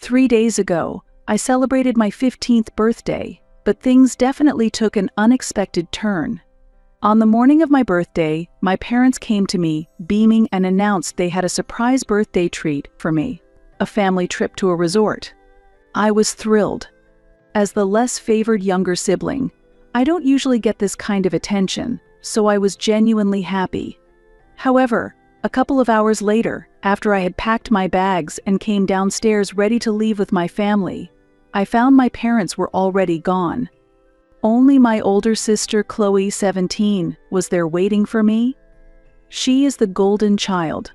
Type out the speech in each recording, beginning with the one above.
3 days ago, I celebrated my 15th birthday, but things definitely took an unexpected turn. On the morning of my birthday, my parents came to me, beaming, and announced they had a surprise birthday treat for me, a family trip to a resort. I was thrilled. As the less favored younger sibling, I don't usually get this kind of attention, so I was genuinely happy. However, a couple of hours later, after I had packed my bags and came downstairs ready to leave with my family, I found my parents were already gone. Only my older sister, Chloe, 17, was there waiting for me. She is the golden child,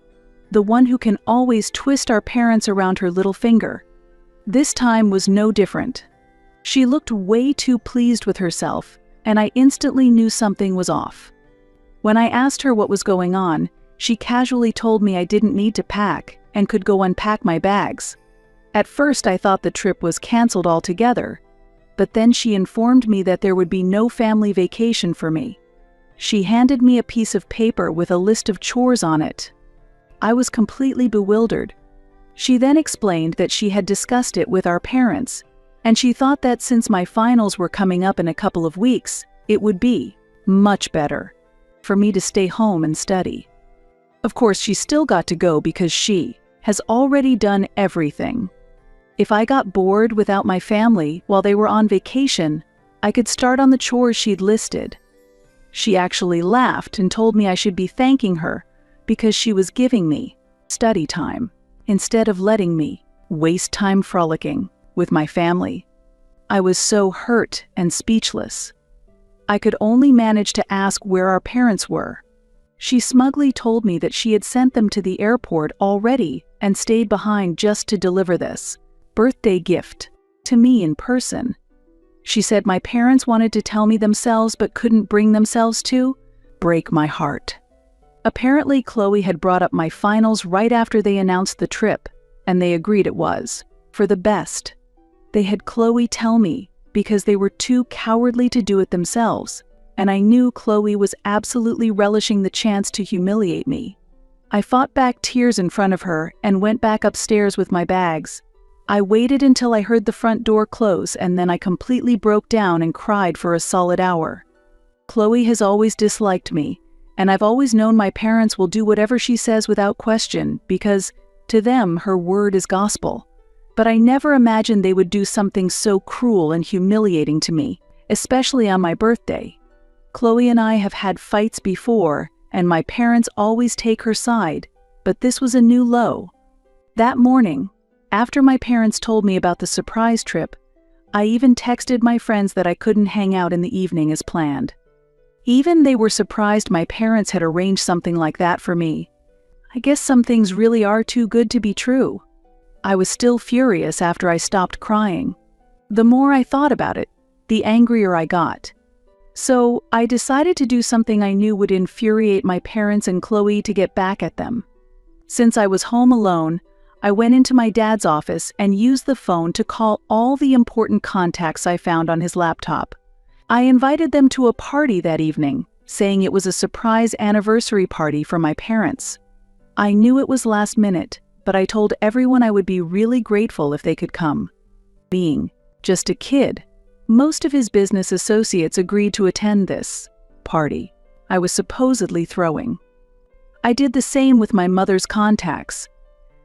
the one who can always twist our parents around her little finger. This time was no different. She looked way too pleased with herself, and I instantly knew something was off. When I asked her what was going on, she casually told me I didn't need to pack and could go unpack my bags. At first I thought the trip was canceled altogether, but then she informed me that there would be no family vacation for me. She handed me a piece of paper with a list of chores on it. I was completely bewildered. She then explained that she had discussed it with our parents, and she thought that since my finals were coming up in a couple of weeks, it would be much better for me to stay home and study. Of course, she still got to go because she has already done everything. If I got bored without my family while they were on vacation, I could start on the chores she'd listed. She actually laughed and told me I should be thanking her because she was giving me study time instead of letting me waste time frolicking with my family. I was so hurt and speechless. I could only manage to ask where our parents were. She smugly told me that she had sent them to the airport already and stayed behind just to deliver this birthday gift to me in person. She said my parents wanted to tell me themselves but couldn't bring themselves to. Break my heart. Apparently, Chloe had brought up my finals right after they announced the trip, and they agreed it was for the best. They had Chloe tell me because they were too cowardly to do it themselves, and I knew Chloe was absolutely relishing the chance to humiliate me. I fought back tears in front of her and went back upstairs with my bags. I waited until I heard the front door close, and then I completely broke down and cried for a solid hour. Chloe has always disliked me, and I've always known my parents will do whatever she says without question because, to them, her word is gospel. But I never imagined they would do something so cruel and humiliating to me, especially on my birthday. Chloe and I have had fights before, and my parents always take her side, but this was a new low. That morning, after my parents told me about the surprise trip, I even texted my friends that I couldn't hang out in the evening as planned. Even they were surprised my parents had arranged something like that for me. I guess some things really are too good to be true. I was still furious after I stopped crying. The more I thought about it, the angrier I got. So I decided to do something I knew would infuriate my parents and Chloe to get back at them. Since I was home alone, I went into my dad's office and used the phone to call all the important contacts I found on his laptop. I invited them to a party that evening, saying it was a surprise anniversary party for my parents. I knew it was last minute, but I told everyone I would be really grateful if they could come. Being just a kid, most of his business associates agreed to attend this party I was supposedly throwing. I did the same with my mother's contacts.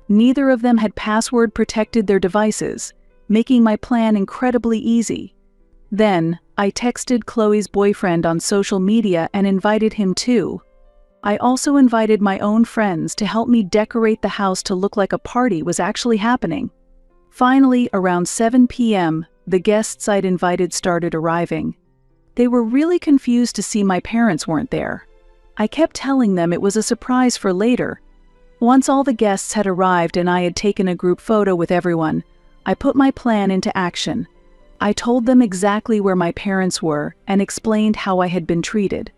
Neither of them had password-protected their devices, making my plan incredibly easy. Then, I texted Chloe's boyfriend on social media and invited him too. I also invited my own friends to help me decorate the house to look like a party was actually happening. Finally, around 7 p.m., the guests I'd invited started arriving. They were really confused to see my parents weren't there. I kept telling them it was a surprise for later. Once all the guests had arrived and I had taken a group photo with everyone, I put my plan into action. I told them exactly where my parents were and explained how I had been treated.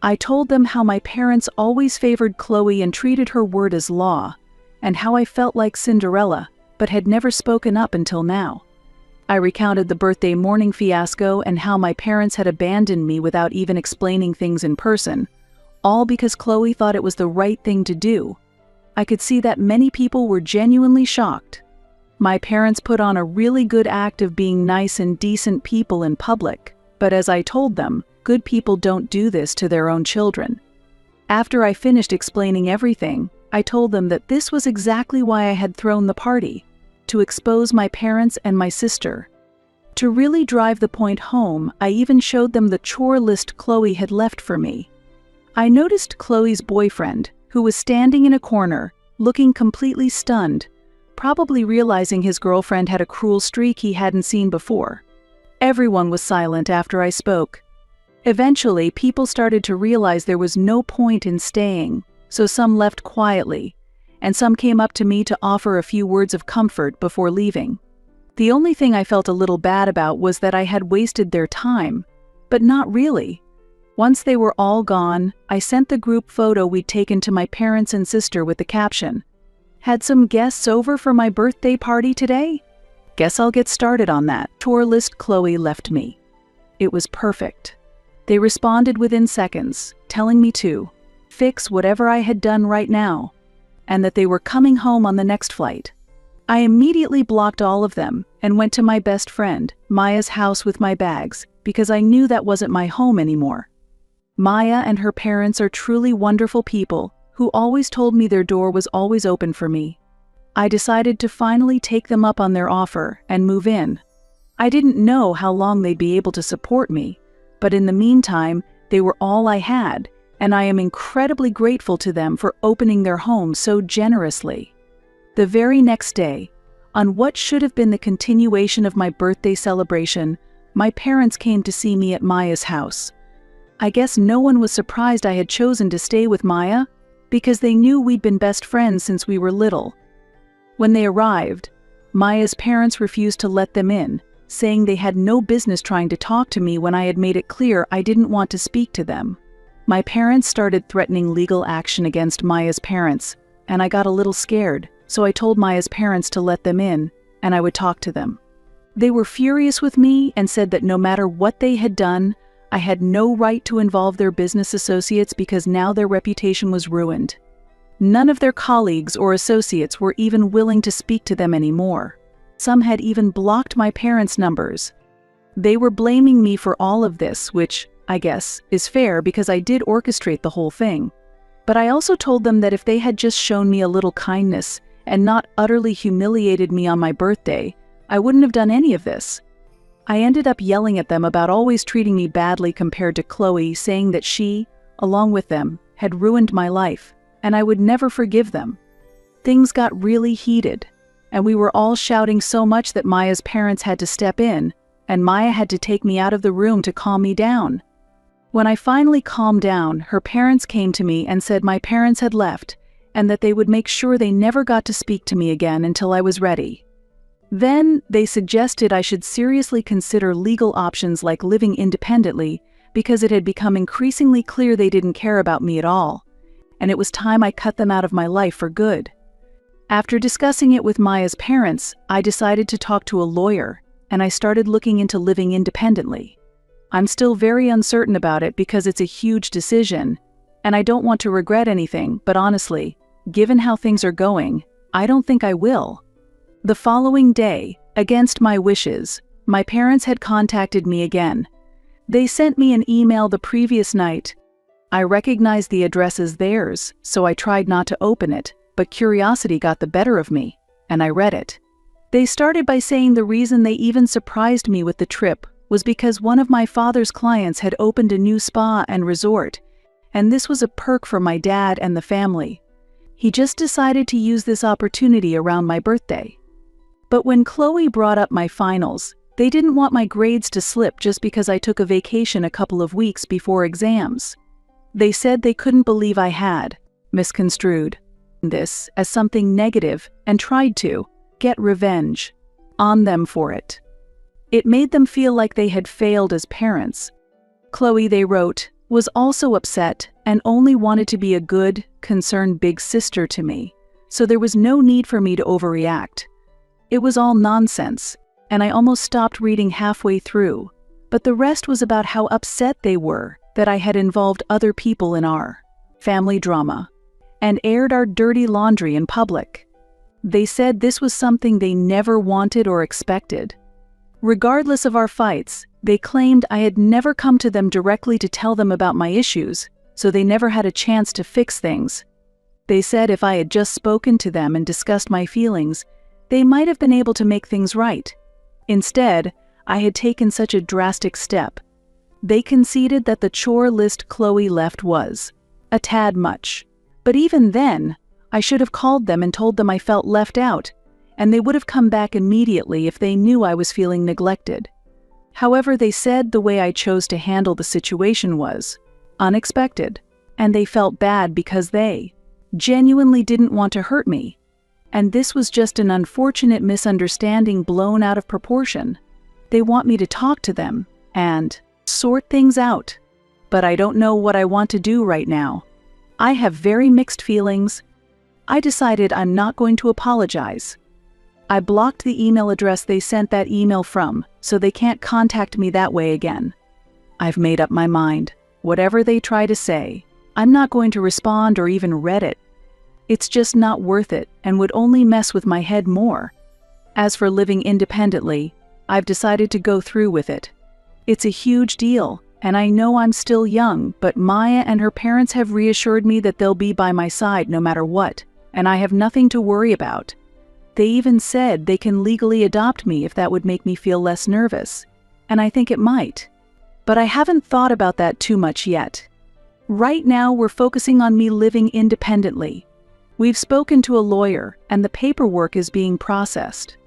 I told them how my parents always favored Chloe and treated her word as law, and how I felt like Cinderella, but had never spoken up until now. I recounted the birthday morning fiasco and how my parents had abandoned me without even explaining things in person, all because Chloe thought it was the right thing to do. I could see that many people were genuinely shocked. My parents put on a really good act of being nice and decent people in public, but as I told them, good people don't do this to their own children. After I finished explaining everything, I told them that this was exactly why I had thrown the party, to expose my parents and my sister. To really drive the point home, I even showed them the chore list Chloe had left for me. I noticed Chloe's boyfriend, who was standing in a corner, looking completely stunned, probably realizing his girlfriend had a cruel streak he hadn't seen before. Everyone was silent after I spoke. Eventually, people started to realize there was no point in staying, so some left quietly, and some came up to me to offer a few words of comfort before leaving. The only thing I felt a little bad about was that I had wasted their time, but not really. Once they were all gone, I sent the group photo we'd taken to my parents and sister with the caption, "Had some guests over for my birthday party today? Guess I'll get started on that." Chore list Chloe left me. It was perfect. They responded within seconds, telling me to fix whatever I had done right now, and that they were coming home on the next flight. I immediately blocked all of them and went to my best friend, Maya's house with my bags, because I knew that wasn't my home anymore. Maya and her parents are truly wonderful people who always told me their door was always open for me. I decided to finally take them up on their offer and move in. I didn't know how long they'd be able to support me, but in the meantime, they were all I had, and I am incredibly grateful to them for opening their home so generously. The very next day, on what should have been the continuation of my birthday celebration, my parents came to see me at Maya's house. I guess no one was surprised I had chosen to stay with Maya, because they knew we'd been best friends since we were little. When they arrived, Maya's parents refused to let them in, saying they had no business trying to talk to me when I had made it clear I didn't want to speak to them. My parents started threatening legal action against Maya's parents, and I got a little scared, so I told Maya's parents to let them in, and I would talk to them. They were furious with me and said that no matter what they had done, I had no right to involve their business associates because now their reputation was ruined. None of their colleagues or associates were even willing to speak to them anymore. Some had even blocked my parents' numbers. They were blaming me for all of this, which, I guess, is fair because I did orchestrate the whole thing. But I also told them that if they had just shown me a little kindness and not utterly humiliated me on my birthday, I wouldn't have done any of this. I ended up yelling at them about always treating me badly compared to Chloe, saying that she, along with them, had ruined my life, and I would never forgive them. Things got really heated, and we were all shouting so much that Maya's parents had to step in, and Maya had to take me out of the room to calm me down. When I finally calmed down, her parents came to me and said my parents had left, and that they would make sure they never got to speak to me again until I was ready. Then, they suggested I should seriously consider legal options like living independently, because it had become increasingly clear they didn't care about me at all, and it was time I cut them out of my life for good. After discussing it with Maya's parents, I decided to talk to a lawyer, and I started looking into living independently. I'm still very uncertain about it because it's a huge decision, and I don't want to regret anything, but honestly, given how things are going, I don't think I will. The following day, against my wishes, my parents had contacted me again. They sent me an email the previous night. I recognized the address as theirs, so I tried not to open it, but curiosity got the better of me, and I read it. They started by saying the reason they even surprised me with the trip was because one of my father's clients had opened a new spa and resort, and this was a perk for my dad and the family. He just decided to use this opportunity around my birthday. But when Chloe brought up my finals, they didn't want my grades to slip just because I took a vacation a couple of weeks before exams. They said they couldn't believe I had misconstrued this as something negative and tried to get revenge on them for it. It made them feel like they had failed as parents. Chloe, they wrote, was also upset and only wanted to be a good, concerned big sister to me, so there was no need for me to overreact. It was all nonsense, and I almost stopped reading halfway through, but the rest was about how upset they were that I had involved other people in our family drama and aired our dirty laundry in public. They said this was something they never wanted or expected. Regardless of our fights, they claimed I had never come to them directly to tell them about my issues, so they never had a chance to fix things. They said if I had just spoken to them and discussed my feelings, they might have been able to make things right. Instead, I had taken such a drastic step. They conceded that the chore list Chloe left was a tad much. But even then, I should have called them and told them I felt left out, and they would have come back immediately if they knew I was feeling neglected. However, they said the way I chose to handle the situation was unexpected, and they felt bad because they genuinely didn't want to hurt me. And this was just an unfortunate misunderstanding blown out of proportion. They want me to talk to them and sort things out, but I don't know what I want to do right now. I have very mixed feelings. I decided I'm not going to apologize. I blocked the email address they sent that email from, so they can't contact me that way again. I've made up my mind. Whatever they try to say, I'm not going to respond or even read it. It's just not worth it and would only mess with my head more. As for living independently, I've decided to go through with it. It's a huge deal, and I know I'm still young, but Maya and her parents have reassured me that they'll be by my side no matter what, and I have nothing to worry about. They even said they can legally adopt me if that would make me feel less nervous, and I think it might. But I haven't thought about that too much yet. Right now, we're focusing on me living independently. We've spoken to a lawyer, and the paperwork is being processed.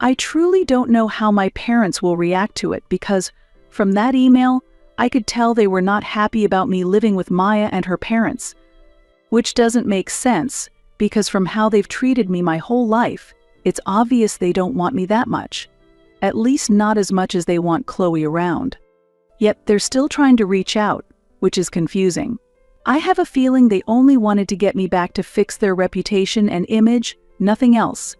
I truly don't know how my parents will react to it because, from that email, I could tell they were not happy about me living with Maya and her parents, which doesn't make sense because from how they've treated me my whole life, it's obvious they don't want me that much. At least not as much as they want Chloe around. Yet they're still trying to reach out, which is confusing. I have a feeling they only wanted to get me back to fix their reputation and image, nothing else.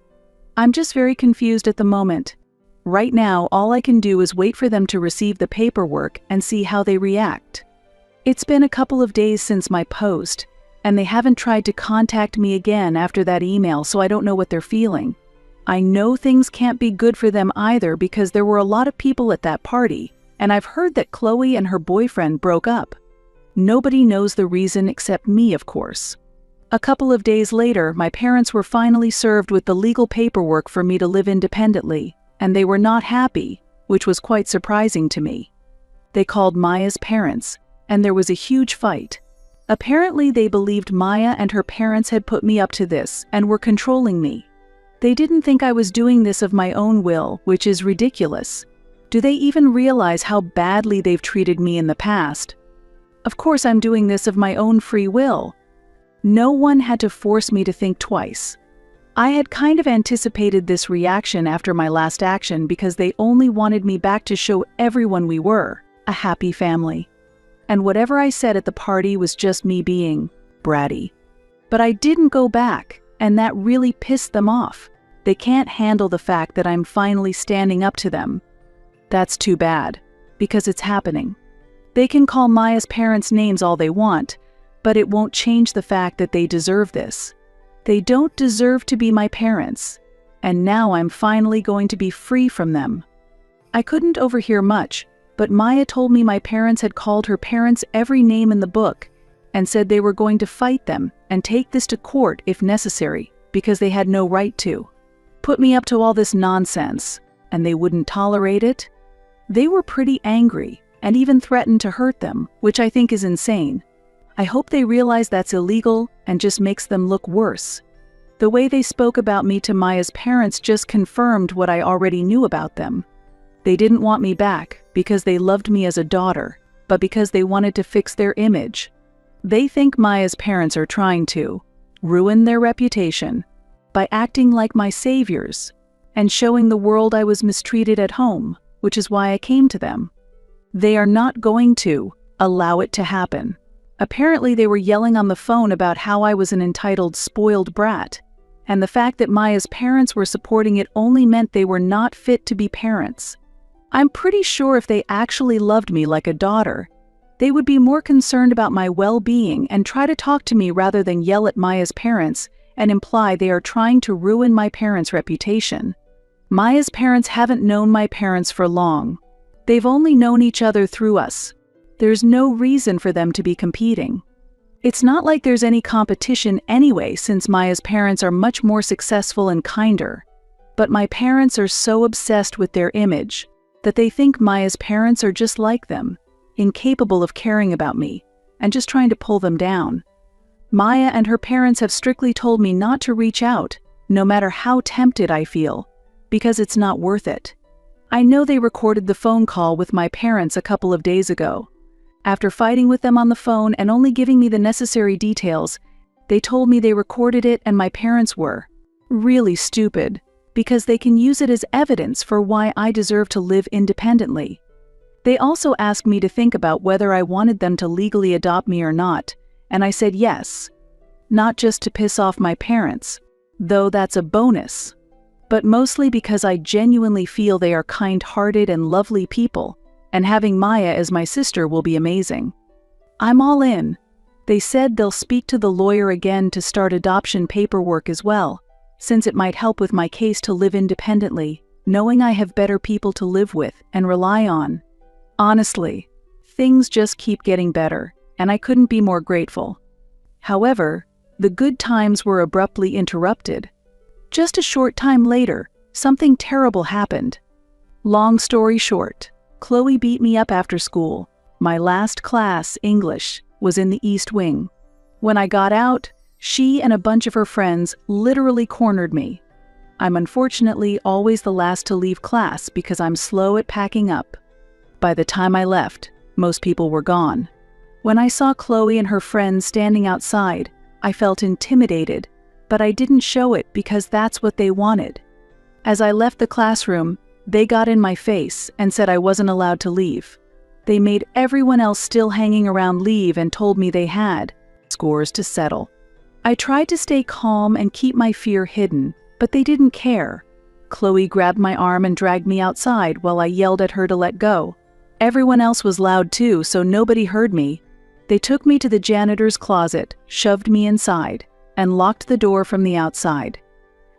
I'm just very confused at the moment. Right now, all I can do is wait for them to receive the paperwork and see how they react. It's been a couple of days since my post, and they haven't tried to contact me again after that email, so I don't know what they're feeling. I know things can't be good for them either because there were a lot of people at that party, and I've heard that Chloe and her boyfriend broke up. Nobody knows the reason except me, of course. A couple of days later, my parents were finally served with the legal paperwork for me to live independently, and they were not happy, which was quite surprising to me. They called Maya's parents, and there was a huge fight. Apparently, they believed Maya and her parents had put me up to this and were controlling me. They didn't think I was doing this of my own will, which is ridiculous. Do they even realize how badly they've treated me in the past? Of course, I'm doing this of my own free will. No one had to force me to think twice. I had kind of anticipated this reaction after my last action because they only wanted me back to show everyone we were a happy family. And whatever I said at the party was just me being bratty. But I didn't go back, and that really pissed them off. They can't handle the fact that I'm finally standing up to them. That's too bad, because it's happening. They can call Maya's parents names all they want, but it won't change the fact that they deserve this. They don't deserve to be my parents, and now I'm finally going to be free from them. I couldn't overhear much, but Maya told me my parents had called her parents every name in the book and said they were going to fight them and take this to court if necessary because they had no right to. Put me up to all this nonsense, and they wouldn't tolerate it? They were pretty angry and even threatened to hurt them, which I think is insane. I hope they realize that's illegal and just makes them look worse. The way they spoke about me to Maya's parents just confirmed what I already knew about them. They didn't want me back because they loved me as a daughter, but because they wanted to fix their image. They think Maya's parents are trying to ruin their reputation by acting like my saviors and showing the world I was mistreated at home, which is why I came to them. They are not going to allow it to happen. Apparently they were yelling on the phone about how I was an entitled, spoiled brat, and the fact that Maya's parents were supporting it only meant they were not fit to be parents. I'm pretty sure if they actually loved me like a daughter, they would be more concerned about my well-being and try to talk to me rather than yell at Maya's parents and imply they are trying to ruin my parents' reputation. Maya's parents haven't known my parents for long. They've only known each other through us. There's no reason for them to be competing. It's not like there's any competition anyway, since Maya's parents are much more successful and kinder. But my parents are so obsessed with their image that they think Maya's parents are just like them, incapable of caring about me, and just trying to pull them down. Maya and her parents have strictly told me not to reach out, no matter how tempted I feel, because it's not worth it. I know they recorded the phone call with my parents a couple of days ago. After fighting with them on the phone and only giving me the necessary details, they told me they recorded it and my parents were really stupid, because they can use it as evidence for why I deserve to live independently. They also asked me to think about whether I wanted them to legally adopt me or not, and I said yes. Not just to piss off my parents, though that's a bonus, but mostly because I genuinely feel they are kind-hearted and lovely people, and having Maya as my sister will be amazing. I'm all in. They said they'll speak to the lawyer again to start adoption paperwork as well, since it might help with my case to live independently, knowing I have better people to live with and rely on. Honestly, things just keep getting better, and I couldn't be more grateful. However, the good times were abruptly interrupted. Just a short time later, something terrible happened. Long story short, Chloe beat me up after school. My last class, English, was in the East Wing. When I got out, she and a bunch of her friends literally cornered me. I'm unfortunately always the last to leave class because I'm slow at packing up. By the time I left, most people were gone. When I saw Chloe and her friends standing outside, I felt intimidated, but I didn't show it because that's what they wanted. As I left the classroom, they got in my face and said I wasn't allowed to leave. They made everyone else still hanging around leave and told me they had scores to settle. I tried to stay calm and keep my fear hidden, but they didn't care. Chloe grabbed my arm and dragged me outside while I yelled at her to let go. Everyone else was loud too, so nobody heard me. They took me to the janitor's closet, shoved me inside, and locked the door from the outside.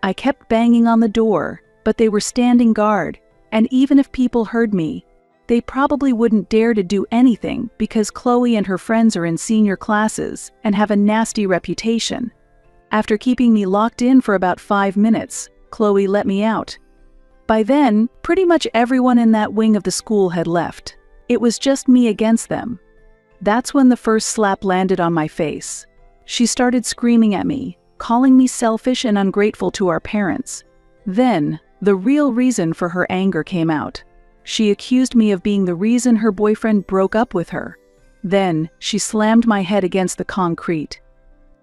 I kept banging on the door, but they were standing guard, and even if people heard me, they probably wouldn't dare to do anything because Chloe and her friends are in senior classes and have a nasty reputation. After keeping me locked in for about 5 minutes, Chloe let me out. By then, pretty much everyone in that wing of the school had left. It was just me against them. That's when the first slap landed on my face. She started screaming at me, calling me selfish and ungrateful to our parents. Then, the real reason for her anger came out. She accused me of being the reason her boyfriend broke up with her. Then, she slammed my head against the concrete.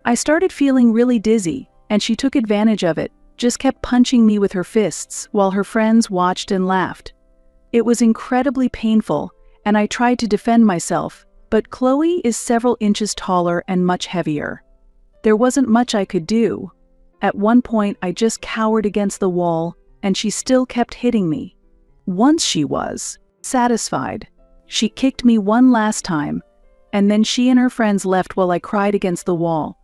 I started feeling really dizzy, and she took advantage of it, just kept punching me with her fists while her friends watched and laughed. It was incredibly painful, and I tried to defend myself, but Chloe is several inches taller and much heavier. There wasn't much I could do. At one point, I just cowered against the wall, and she still kept hitting me. Once she was satisfied. She kicked me one last time, and then she and her friends left while I cried against the wall.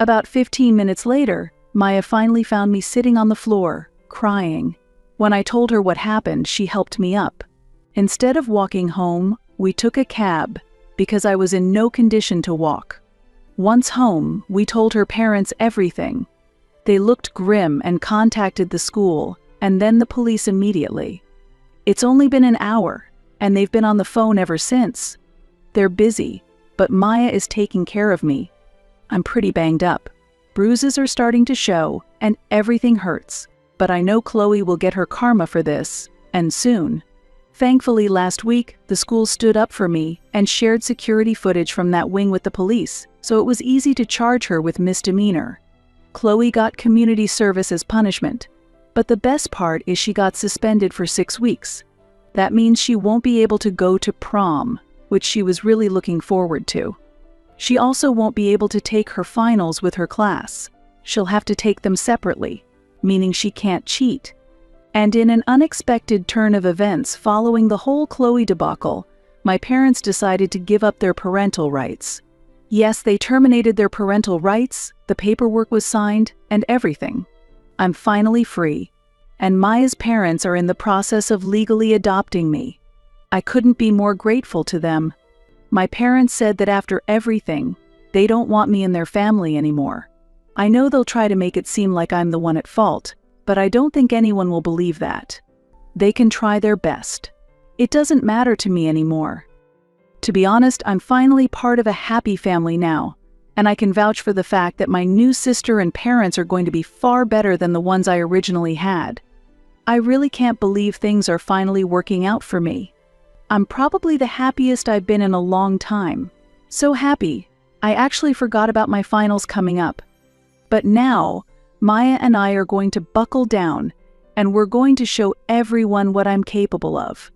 About 15 minutes later, Maya finally found me sitting on the floor, crying. When I told her what happened, she helped me up. Instead of walking home, we took a cab, because I was in no condition to walk. Once home, we told her parents everything. They looked grim and contacted the school, and then the police immediately. It's only been an hour, and they've been on the phone ever since. They're busy, but Maya is taking care of me. I'm pretty banged up. Bruises are starting to show, and everything hurts. But I know Chloe will get her karma for this, and soon. Thankfully, last week, the school stood up for me and shared security footage from that wing with the police, so it was easy to charge her with misdemeanor. Chloe got community service as punishment. But the best part is she got suspended for 6 weeks. That means she won't be able to go to prom, which she was really looking forward to. She also won't be able to take her finals with her class. She'll have to take them separately, meaning she can't cheat. And in an unexpected turn of events following the whole Chloe debacle, my parents decided to give up their parental rights. Yes, they terminated their parental rights, the paperwork was signed, and everything. I'm finally free, and Maya's parents are in the process of legally adopting me. I couldn't be more grateful to them. My parents said that after everything, they don't want me in their family anymore. I know they'll try to make it seem like I'm the one at fault, but I don't think anyone will believe that. They can try their best. It doesn't matter to me anymore. To be honest, I'm finally part of a happy family now, and I can vouch for the fact that my new sister and parents are going to be far better than the ones I originally had. I really can't believe things are finally working out for me. I'm probably the happiest I've been in a long time. So happy, I actually forgot about my finals coming up. But now, Maya and I are going to buckle down, and we're going to show everyone what I'm capable of.